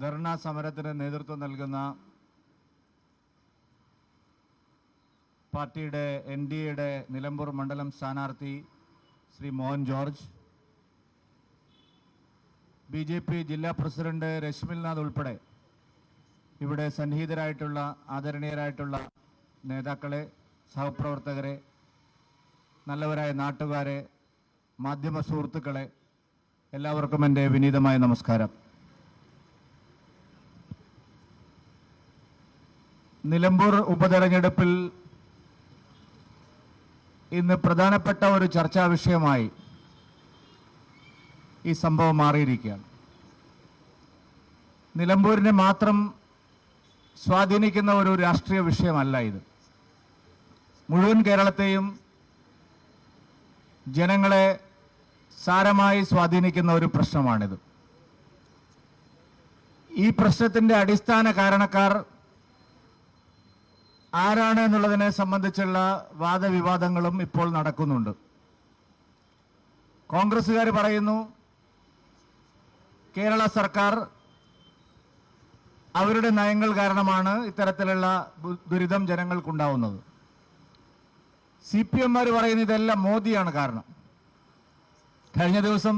ധർണാ സമരത്തിന് നേതൃത്വം നൽകുന്ന പാർട്ടിയുടെ NDAയുടെ നിലമ്പൂർ മണ്ഡലം സ്ഥാനാർത്ഥി ശ്രീ മോഹൻ ജോർജ്, BJP ജില്ലാ പ്രസിഡന്റ് രശ്മിൽനാഥ് ഉൾപ്പെടെ ഇവിടെ സന്നിഹിതരായിട്ടുള്ള ആദരണീയരായിട്ടുള്ള നേതാക്കളെ, സഹപ്രവർത്തകരെ, നല്ലവരായ നാട്ടുകാരെ, മാധ്യമ സുഹൃത്തുക്കളെ, എല്ലാവർക്കും എൻ്റെ വിനീതമായ നമസ്കാരം. നിലമ്പൂർ ഉപതെരഞ്ഞെടുപ്പിൽ ഇന്ന് പ്രധാനപ്പെട്ട ഒരു ചർച്ചാ വിഷയമായി ഈ സംഭവം മാറിയിരിക്കുകയാണ്. നിലമ്പൂരിനെ മാത്രം സ്വാധീനിക്കുന്ന ഒരു രാഷ്ട്രീയ വിഷയമല്ല ഇത്. മുഴുവൻ കേരളത്തെയും ജനങ്ങളെ സാരമായി സ്വാധീനിക്കുന്ന ഒരു പ്രശ്നമാണിത്. ഈ പ്രശ്നത്തിൻ്റെ അടിസ്ഥാന കാരണക്കാർ ആരാണ് എന്നുള്ളതിനെ സംബന്ധിച്ചുള്ള വാദവിവാദങ്ങളും ഇപ്പോൾ നടക്കുന്നുണ്ട്. കോൺഗ്രസ്സുകാർ പറയുന്നു കേരള സർക്കാർ അവരുടെ നയങ്ങൾ കാരണമാണ് ഇത്തരത്തിലുള്ള ദുരിതം ജനങ്ങൾക്കുണ്ടാവുന്നത്. CPM-മാർ പറയുന്നത് ഇതെല്ലാം മോദിയാണ് കാരണം. കഴിഞ്ഞ ദിവസം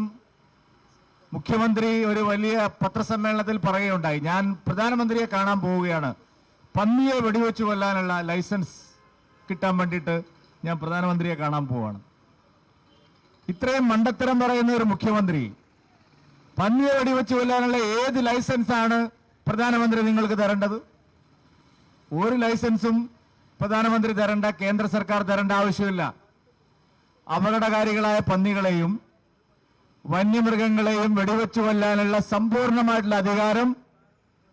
മുഖ്യമന്ത്രി ഒരു വലിയ പത്രസമ്മേളനത്തിൽ പറയുകയുണ്ടായി, ഞാൻ പ്രധാനമന്ത്രിയെ കാണാൻ പോവുകയാണ്, പന്നിയെ വെടിവെച്ച് കൊല്ലാനുള്ള ലൈസൻസ് കിട്ടാൻ വേണ്ടിയിട്ട് ഞാൻ പ്രധാനമന്ത്രിയെ കാണാൻ പോവുകയാണ്. ഇത്രയും മണ്ടത്തരം പറയുന്ന ഒരു മുഖ്യമന്ത്രി പന്നിയെ വെടിവെച്ച് കൊല്ലാനുള്ള ഏത് ലൈസൻസാണ് പ്രധാനമന്ത്രി നിങ്ങൾക്ക് തരേണ്ടത്? ഒരു ലൈസൻസും പ്രധാനമന്ത്രി തരേണ്ട, കേന്ദ്ര സർക്കാർ തരേണ്ട ആവശ്യമില്ല. അപകടകാരികളായ പന്നികളെയും വന്യമൃഗങ്ങളെയും വെടിവെച്ച് കൊല്ലാനുള്ള സമ്പൂർണമായിട്ടുള്ള അധികാരം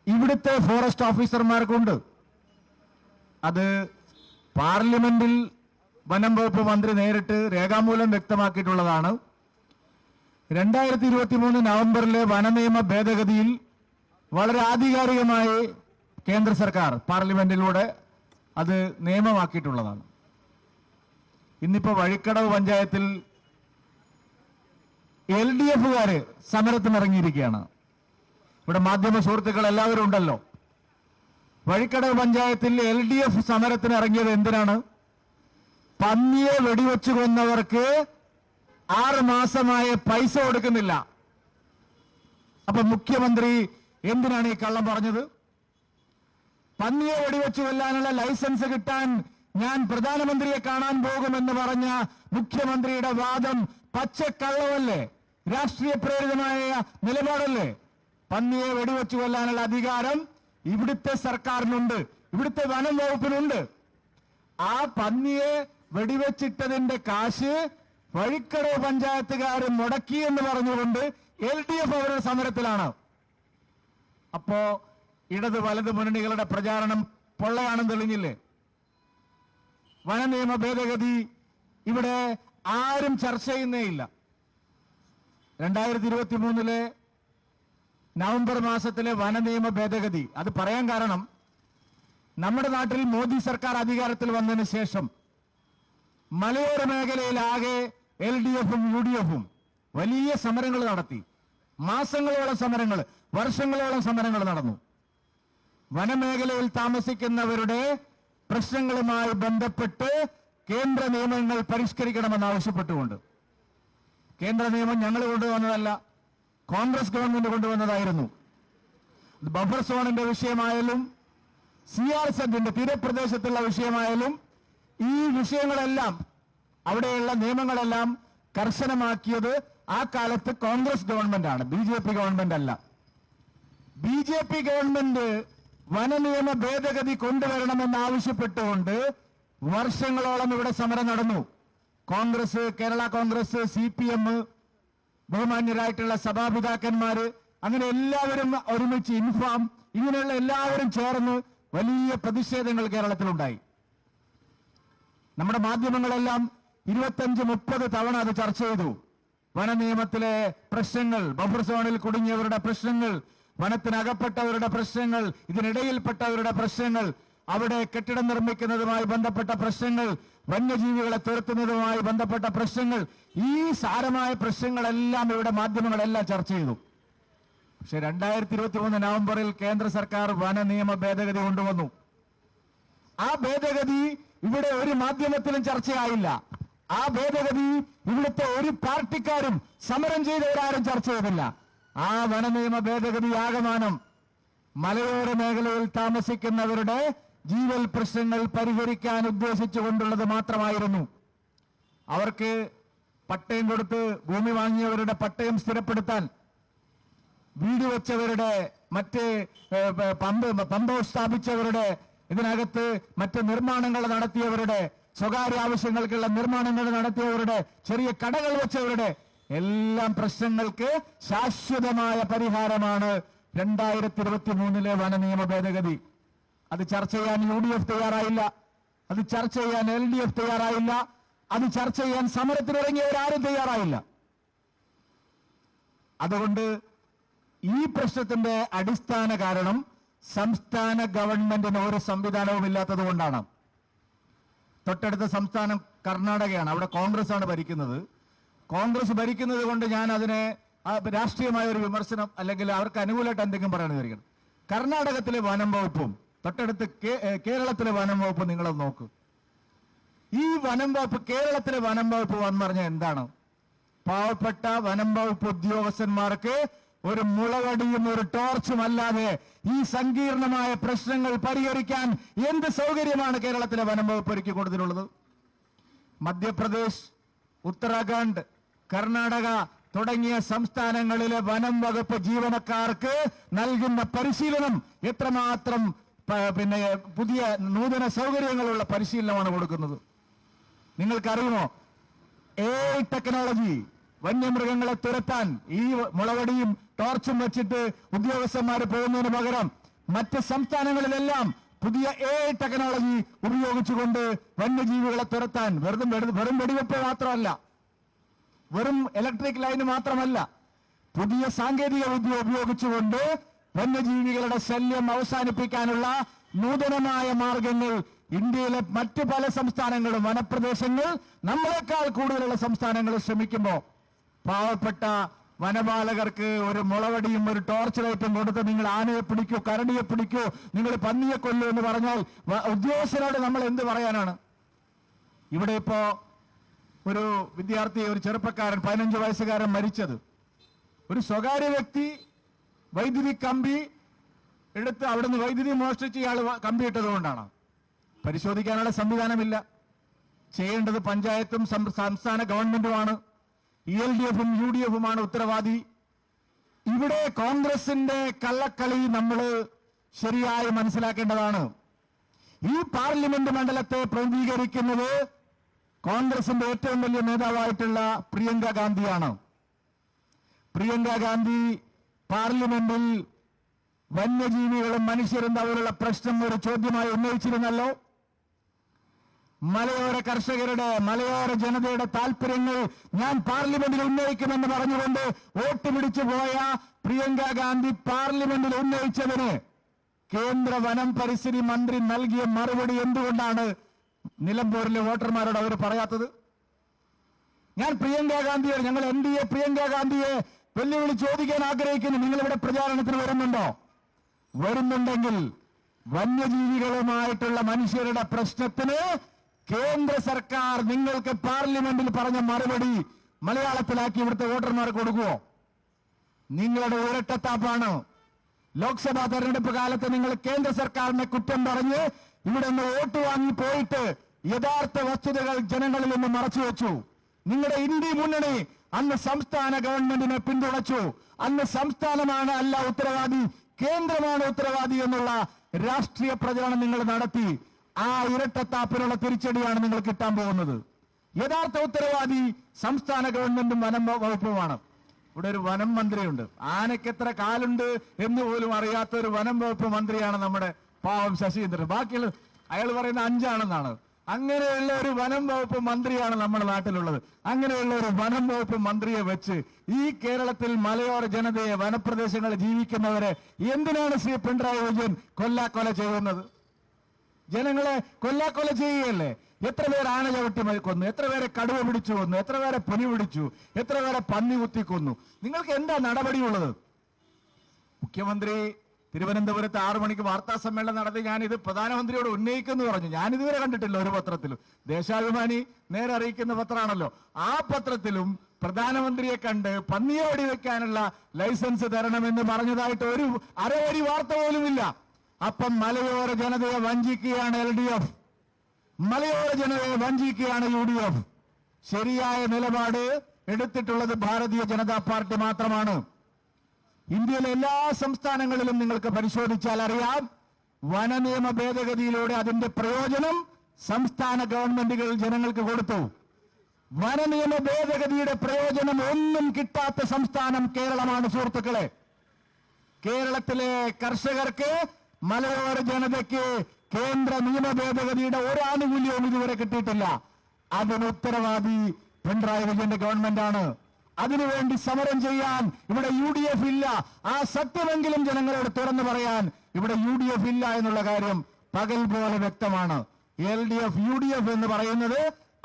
ഇവിടുത്തെ ഫോറസ്റ്റ് ഓഫീസർമാർക്കുണ്ട്. അത് പാർലമെന്റിൽ വനം വകുപ്പ് മന്ത്രി നേരിട്ട് രേഖാമൂലം വ്യക്തമാക്കിയിട്ടുള്ളതാണ്. 2023 നവംബറിലെ വനനിയമ ഭേദഗതിയിൽ വളരെ ആധികാരികമായി കേന്ദ്ര സർക്കാർ പാർലമെന്റിലൂടെ അത് നിയമമാക്കിയിട്ടുള്ളതാണ്. ഇന്നിപ്പോ വഴിക്കടവ് പഞ്ചായത്തിൽ LDF-കാര് സമരത്തിനിറങ്ങിയിരിക്കുകയാണ്. ഇവിടെ മാധ്യമ സുഹൃത്തുക്കൾ എല്ലാവരും ഉണ്ടല്ലോ. വഴിക്കടവ് പഞ്ചായത്തിൽ LDF സമരത്തിന് ഇറങ്ങിയത് എന്തിനാണ്? പന്നിയെ വെടിവെച്ചു കൊന്നവർക്ക് 6 മാസമായ പൈസ കൊടുക്കുന്നില്ല. അപ്പൊ മുഖ്യമന്ത്രി എന്തിനാണ് ഈ കള്ളം പറഞ്ഞത്? പന്നിയെ വെടിവെച്ചു കൊല്ലാനുള്ള ലൈസൻസ് കിട്ടാൻ ഞാൻ പ്രധാനമന്ത്രിയെ കാണാൻ പോകുമെന്ന് പറഞ്ഞ മുഖ്യമന്ത്രിയുടെ വാദം പച്ചക്കള്ളമല്ലേ? രാഷ്ട്രീയ പ്രേരിതമായ നിലപാടല്ലേ? പന്നിയെ വെടിവെച്ചു കൊല്ലാനുള്ള അധികാരം ഇവിടുത്തെ സർക്കാരിനുണ്ട്, ഇവിടുത്തെ വനം വകുപ്പിനുണ്ട്. ആ പന്നിയെ വെടിവെച്ചിട്ടതിന്റെ കാശ് വഴിക്കടവ് പഞ്ചായത്തുകാർ മുടക്കി എന്ന് പറഞ്ഞുകൊണ്ട് LDF അവരുടെ സമരത്തിലാണ്. അപ്പോ ഇടത് വലത് മുന്നണികളുടെ പ്രചാരണം പൊള്ളയാണെന്ന് തെളിഞ്ഞില്ലേ? വനനിയമ ഭേദഗതി ഇവിടെ ആരും ചർച്ച ചെയ്യുന്നേയില്ല. 2023 നവംബർ മാസത്തിലെ വനനിയമ ഭേദഗതി, അത് പറയാൻ കാരണം നമ്മുടെ നാട്ടിൽ മോദി സർക്കാർ അധികാരത്തിൽ വന്നതിന് ശേഷം മലയോര മേഖലയിലാകെ LDF-ഉം UDF-ഉം വലിയ സമരങ്ങൾ നടത്തി. മാസങ്ങളോളം സമരങ്ങൾ, വർഷങ്ങളോളം സമരങ്ങൾ നടന്നു. വനമേഖലയിൽ താമസിക്കുന്നവരുടെ പ്രശ്നങ്ങളുമായി ബന്ധപ്പെട്ട് കേന്ദ്ര നിയമങ്ങൾ പരിഷ്കരിക്കണമെന്ന് ആവശ്യപ്പെട്ടുകൊണ്ട്. കേന്ദ്ര നിയമം ഞങ്ങൾ കൊണ്ടുവന്നതല്ല, കോൺഗ്രസ് ഗവൺമെന്റ് കൊണ്ടുവന്നതായിരുന്നു. ബഫർ സോണിന്റെ വിഷയമായാലും CRZ-ന്റെ തീരപ്രദേശത്തുള്ള വിഷയമായാലും ഈ വിഷയങ്ങളെല്ലാം, അവിടെയുള്ള നിയമങ്ങളെല്ലാം കർശനമാക്കിയത് ആ കാലത്ത് കോൺഗ്രസ് ഗവൺമെന്റ് ആണ്, BJP ഗവൺമെന്റ് അല്ല. BJP ഗവൺമെന്റ് വനനിയമ ഭേദഗതി കൊണ്ടുവരണമെന്ന് ആവശ്യപ്പെട്ടുകൊണ്ട് വർഷങ്ങളോളം ഇവിടെ സമരം നടന്നു. കോൺഗ്രസ്, കേരള കോൺഗ്രസ്, CPM, ബഹുമാന്യരായിട്ടുള്ള സഭാപിതാക്കന്മാര്, അങ്ങനെ എല്ലാവരും ഒരുമിച്ച്, ഇൻഫാം, ഇങ്ങനെയുള്ള എല്ലാവരും ചേർന്ന് വലിയ പ്രതിഷേധങ്ങൾ കേരളത്തിലുണ്ടായി. നമ്മുടെ മാധ്യമങ്ങളെല്ലാം 25-30 തവണ അത് ചർച്ച ചെയ്തു. വനനിയമത്തിലെ പ്രശ്നങ്ങൾ, ബഫർ സോണിൽ കുടുങ്ങിയവരുടെ പ്രശ്നങ്ങൾ, വനത്തിനകപ്പെട്ടവരുടെ പ്രശ്നങ്ങൾ, ഇതിനിടയിൽപ്പെട്ടവരുടെ പ്രശ്നങ്ങൾ, അവിടെ കെട്ടിടം നിർമ്മിക്കുന്നതുമായി ബന്ധപ്പെട്ട പ്രശ്നങ്ങൾ, വന്യജീവികളെ തുരത്തുന്നതുമായി ബന്ധപ്പെട്ട പ്രശ്നങ്ങൾ, ഈ സാരമായ പ്രശ്നങ്ങളെല്ലാം ഇവിടെ മാധ്യമങ്ങളെല്ലാം ചർച്ച ചെയ്തു. പക്ഷെ 2023 നവംബറിൽ കേന്ദ്ര സർക്കാർ വന നിയമ ഭേദഗതി കൊണ്ടുവന്നു. ആ ഭേദഗതി ഇവിടെ ഒരു മാധ്യമത്തിലും ചർച്ചയായില്ല. ആ ഭേദഗതി ഇവിടുത്തെ ഒരു പാർട്ടിക്കാരും സമരം ചെയ്തവരാരും ചർച്ച ചെയ്തില്ല. ആ വന നിയമ ഭേദഗതി ആകമാനം മലയോര മേഖലയിൽ താമസിക്കുന്നവരുടെ ജീവൽ പ്രശ്നങ്ങൾ പരിഹരിക്കാൻ ഉദ്ദേശിച്ചുകൊണ്ടുള്ളത് മാത്രമായിരുന്നു. അവർക്ക് പട്ടയം കൊടുത്ത് ഭൂമി വാങ്ങിയവരുടെ പട്ടയം സ്ഥിരപ്പെടുത്താൻ, വീട് വെച്ചവരുടെ, മറ്റ് പമ്പ് സ്ഥാപിച്ചവരുടെ, ഇതിനകത്ത് മറ്റ് നിർമ്മാണങ്ങൾ നടത്തിയവരുടെ, സ്വകാര്യ ആവശ്യങ്ങൾക്കുള്ള നിർമ്മാണങ്ങൾ നടത്തിയവരുടെ, ചെറിയ കടകൾ വെച്ചവരുടെ എല്ലാം പ്രശ്നങ്ങൾക്ക് ശാശ്വതമായ പരിഹാരമാണ് 2023 വന നിയമ ഭേദഗതി. അത് ചർച്ച ചെയ്യാൻ UDF തയ്യാറായില്ല, അത് ചർച്ച ചെയ്യാൻ LDF തയ്യാറായില്ല, അത് ചർച്ച ചെയ്യാൻ സമരത്തിനിറങ്ങിയവരാരും തയ്യാറായില്ല. അതുകൊണ്ട് ഈ പ്രശ്നത്തിന്റെ അടിസ്ഥാന കാരണം സംസ്ഥാന ഗവൺമെന്റിന് ഒരു സംവിധാനവും ഇല്ലാത്തത് കൊണ്ടാണ്. തൊട്ടടുത്ത സംസ്ഥാനം കർണാടകയാണ്. അവിടെ കോൺഗ്രസ് ആണ് ഭരിക്കുന്നത്. കോൺഗ്രസ് ഭരിക്കുന്നത് കൊണ്ട് ഞാൻ അതിനെ രാഷ്ട്രീയമായ ഒരു വിമർശനം അല്ലെങ്കിൽ അവർക്ക് അനുകൂലമായിട്ട് എന്തെങ്കിലും പറയണമെന്ന് വിചാരിക്കണം. കർണാടകത്തിലെ വനം വകുപ്പും തൊട്ടടുത്ത് കേരളത്തിലെ വനം വകുപ്പ് നിങ്ങളത് നോക്കൂ. ഈ വനം വകുപ്പ്, കേരളത്തിലെ വനം വകുപ്പ് വന്നു പറഞ്ഞാൽ എന്താണ്? പാവപ്പെട്ട വനം വകുപ്പ് ഉദ്യോഗസ്ഥന്മാർക്ക് ഒരു മുളവടിയും ഒരു ടോർച്ചും അല്ലാതെ ഈ സങ്കീർണമായ പ്രശ്നങ്ങൾ പരിഹരിക്കാൻ എന്ത് സൗകര്യമാണ് കേരളത്തിലെ വനം വകുപ്പ് ഒരുക്കി കൊടുത്തിട്ടുള്ളത്? മധ്യപ്രദേശ്, ഉത്തരാഖണ്ഡ്, കർണാടക തുടങ്ങിയ സംസ്ഥാനങ്ങളിലെ വനം വകുപ്പ് ജീവനക്കാർക്ക് നൽകുന്ന പരിശീലനം എത്രമാത്രം പുതിയ നൂതന സൗകര്യങ്ങളുള്ള പരിശീലനമാണ് കൊടുക്കുന്നത്? നിങ്ങൾക്കറിയുമോ? AI ടെക്നോളജി വന്യമൃഗങ്ങളെ തുരത്താൻ ഈ മുളവടിയും ടോർച്ചും വെച്ചിട്ട് ഉദ്യോഗസ്ഥന്മാർ പോകുന്നതിന് പകരം മറ്റ് സംസ്ഥാനങ്ങളിലെല്ലാം പുതിയ AI ടെക്നോളജി ഉപയോഗിച്ചുകൊണ്ട് വന്യജീവികളെ തുരത്താൻ വെറും വെടിവെപ്പ് മാത്രമല്ല, വെറും ഇലക്ട്രിക് ലൈന് മാത്രമല്ല, പുതിയ സാങ്കേതിക വിദ്യ ഉപയോഗിച്ചുകൊണ്ട് വന്യജീവികളുടെ ശല്യം അവസാനിപ്പിക്കാനുള്ള നൂതനമായ മാർഗങ്ങൾ ഇന്ത്യയിലെ മറ്റ് പല സംസ്ഥാനങ്ങളും, വനപ്രദേശങ്ങൾ നമ്മളെക്കാൾ കൂടുതലുള്ള സംസ്ഥാനങ്ങൾ ശ്രമിക്കുമ്പോൾ പാവപ്പെട്ട വനപാലകർക്ക് ഒരു മുളവടിയും ഒരു ടോർച്ച് ലൈറ്റും കൊടുത്ത് നിങ്ങൾ ആനയെ പിടിക്കൂ, കരടിയെ പിടിക്കൂ, നിങ്ങൾ പന്നിയെ കൊല്ലൂ എന്ന് പറഞ്ഞാൽ ഉദ്യോഗസ്ഥരോട് നമ്മൾ എന്ത് പറയാനാണ്? ഇവിടെ ഇപ്പോ ഒരു വിദ്യാർത്ഥി, ഒരു ചെറുപ്പക്കാരൻ, 15 വയസ്സുകാരൻ മരിച്ചത് ഒരു സ്വകാര്യ വ്യക്തി വൈദ്യുതി കമ്പി എടുത്ത് അവിടുന്ന് വൈദ്യുതി മോഷ്ടിച്ച് ഇയാൾ കമ്പി ഇട്ടതുകൊണ്ടാണ്. പരിശോധിക്കാനുള്ള സംവിധാനമില്ല. ചെയ്യേണ്ടത് പഞ്ചായത്തും സംസ്ഥാന ഗവൺമെന്റുമാണ്. LDFും UDFുമാണ് ഉത്തരവാദി. ഇവിടെ കോൺഗ്രസിന്റെ കള്ളക്കളി നമ്മൾ ശരിയായി മനസ്സിലാക്കേണ്ടതാണ്. ഈ പാർലമെന്റ് മണ്ഡലത്തെ പ്രതിനിധീകരിക്കുന്നത് കോൺഗ്രസിന്റെ ഏറ്റവും വലിയ നേതാവായിട്ടുള്ള പ്രിയങ്ക ഗാന്ധിയാണ്. പ്രിയങ്ക ഗാന്ധി പാർലമെന്റിൽ വന്യജീവികളും മനുഷ്യരും തമ്മിലുള്ള പ്രശ്നം ഒരു ചോദ്യമായി ഉന്നയിച്ചിരുന്നല്ലോ. മലയോര കർഷകരുടെ, മലയോര ജനതയുടെ താല്പര്യങ്ങൾ ഞാൻ പാർലമെന്റിൽ ഉന്നയിക്കുമെന്ന് പറഞ്ഞുകൊണ്ട് വോട്ട് പിടിച്ചു പോയ പ്രിയങ്ക ഗാന്ധി പാർലമെന്റിൽ ഉന്നയിച്ചതിന് കേന്ദ്ര വനം പരിസ്ഥിതി മന്ത്രി നൽകിയ മറുപടി എന്തുകൊണ്ടാണ് നിലമ്പൂരിലെ വോട്ടർമാരോട് അവർ പറയാത്തത്? ഞാൻ പ്രിയങ്ക ഗാന്ധിയെ, ഞങ്ങൾ NDA പ്രിയങ്ക ഗാന്ധിയെ വെല്ലുവിളി ചോദിക്കാൻ ആഗ്രഹിക്കുന്നു. നിങ്ങളിവിടെ പ്രചാരണത്തിന് വരുന്നുണ്ടോ? വരുന്നുണ്ടെങ്കിൽ വന്യജീവികളുമായിട്ടുള്ള മനുഷ്യരുടെ പ്രശ്നത്തിന് കേന്ദ്ര സർക്കാർ നിങ്ങൾക്ക് പാർലമെന്റിൽ പറഞ്ഞ മറുപടി മലയാളത്തിലാക്കി ഇവിടുത്തെ വോട്ടർമാർക്ക് കൊടുക്കുവോ? നിങ്ങളുടെ ഇരട്ടത്താപ്പാണ്. ലോക്സഭാ തെരഞ്ഞെടുപ്പ് കാലത്ത് നിങ്ങൾ കേന്ദ്ര സർക്കാരിനെ കുറ്റം പറഞ്ഞ് ഇവിടെ നിന്ന് വോട്ട് വാങ്ങി പോയിട്ട് യഥാർത്ഥ വസ്തുതകൾ ജനങ്ങളിൽ നിന്ന് മറച്ചുവെച്ചു. നിങ്ങളുടെ ഇന്ത്യ മുന്നണി അന്ന് സംസ്ഥാന ഗവൺമെന്റിനെ പിന്തുണച്ചു. അന്ന് സംസ്ഥാനമാണ് അല്ല ഉത്തരവാദി, കേന്ദ്രമാണ് ഉത്തരവാദി എന്നുള്ള രാഷ്ട്രീയ പ്രചരണം നിങ്ങൾ നടത്തി. ആ ഇരട്ടത്താപ്പിനുള്ള തിരിച്ചടിയാണ് നിങ്ങൾ കിട്ടാൻ പോകുന്നത്. യഥാർത്ഥ ഉത്തരവാദി സംസ്ഥാന ഗവൺമെന്റും വനം വകുപ്പുമാണ്. ഇവിടെ ഒരു വനം മന്ത്രിയുണ്ട്. ആനയ്ക്ക് എത്ര കാലുണ്ട് എന്ന് പോലും അറിയാത്ത ഒരു വനം വകുപ്പ് മന്ത്രിയാണ് നമ്മുടെ പാവം ശശീന്ദ്രൻ. ബാക്കിയുള്ള അയാൾ പറയുന്ന 5 ആണെന്നാണ്. അങ്ങനെയുള്ള ഒരു വനം വകുപ്പ് മന്ത്രിയാണ് നമ്മുടെ നാട്ടിലുള്ളത്. അങ്ങനെയുള്ള ഒരു വനം വകുപ്പ് മന്ത്രിയെ വെച്ച് ഈ കേരളത്തിൽ മലയോര ജനതയെ, വനപ്രദേശങ്ങളിൽ ജീവിക്കുന്നവരെ എന്തിനാണ് ശ്രീ പിണറായി വിജയൻ കൊല്ലാക്കൊല ചെയ്യുന്നത്? ജനങ്ങളെ കൊല്ലാക്കൊല ചെയ്യുകയല്ലേ? എത്ര പേര് ആന ചവിട്ടി കൊന്നു, എത്ര പേരെ കടുവ പിടിച്ചു കൊന്നു, എത്ര പേരെ പുലി പിടിച്ചു, എത്ര പേരെ പന്നി കുത്തി കൊന്നു? നിങ്ങൾക്ക് എന്താ നടപടിയുള്ളത്? മുഖ്യമന്ത്രി തിരുവനന്തപുരത്ത് 6 മണിക്ക് വാർത്താ സമ്മേളനം നടത്തി ഞാനിത് പ്രധാനമന്ത്രിയോട് ഉന്നയിക്കുമെന്ന് പറഞ്ഞു. ഞാനിതുവരെ കണ്ടിട്ടില്ല ഒരു പത്രത്തിലും. ദേശാഭിമാനി നേരെ അറിയിക്കുന്ന പത്രമാണല്ലോ. ആ പത്രത്തിലും പ്രധാനമന്ത്രിയെ കണ്ട് പന്നിയെ വെടിവെക്കാനുള്ള ലൈസൻസ് തരണമെന്ന് പറഞ്ഞതായിട്ട് ഒരു അരവരി വാർത്ത പോലുമില്ല. അപ്പം മലയോര ജനതയെ വഞ്ചിക്കുകയാണ് LDF, മലയോര ജനതയെ വഞ്ചിക്കുകയാണ് UDF. ശരിയായ നിലപാട് എടുത്തിട്ടുള്ളത് ഭാരതീയ ജനതാ പാർട്ടി മാത്രമാണ്. ഇന്ത്യയിലെ എല്ലാ സംസ്ഥാനങ്ങളിലും നിങ്ങൾക്ക് പരിശോധിച്ചാൽ അറിയാം, വനനിയമ ഭേദഗതിയിലൂടെ അതിന്റെ പ്രയോജനം സംസ്ഥാന ഗവൺമെന്റുകൾ ജനങ്ങൾക്ക് കൊടുത്തു. വനനിയമ ഭേദഗതിയുടെ പ്രയോജനം ഒന്നും കിട്ടാത്ത സംസ്ഥാനം കേരളമാണ് സുഹൃത്തുക്കളെ. കേരളത്തിലെ കർഷകർക്ക്, മലയോര ജനതയ്ക്ക് കേന്ദ്ര നിയമ ഭേദഗതിയുടെ ഒരു ആനുകൂല്യവും ഇതുവരെ കിട്ടിയിട്ടില്ല. അതിന് ഉത്തരവാദി പിണറായി വിജയന്റെ ഗവൺമെന്റാണ്. അതിനുവേണ്ടി സമരം ചെയ്യാൻ ഇവിടെ UDF ഇല്ല. ആ സത്യമെങ്കിലും ജനങ്ങളോട് തുറന്നു പറയാൻ ഇവിടെ UDF ഇല്ല എന്നുള്ള കാര്യം പകൽ പോലെ വ്യക്തമാണ്. LDF UDF എന്ന് പറയുന്നത്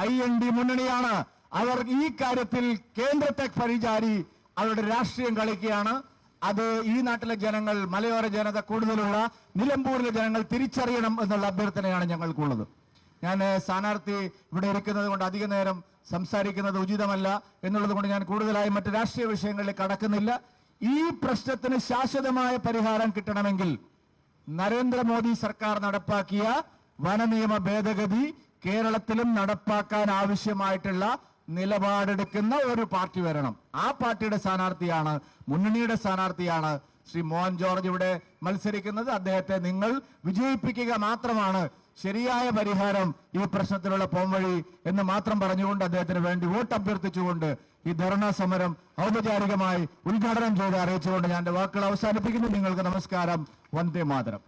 IND മുന്നണിയാണ്. അവർ ഈ കാര്യത്തിൽ കേന്ദ്രത്തെ പരിചാരി അവരുടെ രാഷ്ട്രീയം കളിക്കുകയാണ്. അത് ഈ നാട്ടിലെ ജനങ്ങൾ, മലയോര ജനത കൂടുതലുള്ള നിലമ്പൂരിലെ ജനങ്ങൾ തിരിച്ചറിയണം എന്നുള്ള അഭ്യർത്ഥനയാണ് ഞങ്ങൾക്കുള്ളത്. ഞാൻ സ്ഥാനാർത്ഥി ഇവിടെ ഇരിക്കുന്നത് കൊണ്ട് അധിക നേരം സംസാരിക്കുന്നത് ഉചിതമല്ല എന്നുള്ളത് കൊണ്ട് ഞാൻ കൂടുതലായി മറ്റ് രാഷ്ട്രീയ വിഷയങ്ങളിൽ കടക്കുന്നില്ല. ഈ പ്രശ്നത്തിന് ശാശ്വതമായ പരിഹാരം കിട്ടണമെങ്കിൽ നരേന്ദ്രമോദി സർക്കാർ നടപ്പാക്കിയ വനനിയമ ഭേദഗതി കേരളത്തിലും നടപ്പാക്കാൻ ആവശ്യമായിട്ടുള്ള നിലപാടെടുക്കുന്ന ഒരു പാർട്ടി വരണം. ആ പാർട്ടിയുടെ സ്ഥാനാർത്ഥിയാണ്, മുന്നണിയുടെ സ്ഥാനാർത്ഥിയാണ് ശ്രീ മോഹൻ ജോർജ് ഇവിടെ മത്സരിക്കുന്നത്. അദ്ദേഹത്തെ നിങ്ങൾ വിജയിപ്പിക്കുക മാത്രമാണ് ശരിയായ പരിഹാരം ഈ പ്രശ്നത്തിലുള്ള പോംവഴി എന്ന് മാത്രം പറഞ്ഞുകൊണ്ട് അദ്ദേഹത്തിന് വേണ്ടി വോട്ട് അഭ്യർത്ഥിച്ചുകൊണ്ട് ഈ ധർണാ സമരം ഔപചാരികമായി ഉദ്ഘാടനം ചെയ്ത് അറിയിച്ചുകൊണ്ട് ഞാൻ എന്റെ വാക്കുകൾ അവസാനിപ്പിക്കുന്നു. നിങ്ങൾക്ക് നമസ്കാരം. വന്ദേ മാതരം.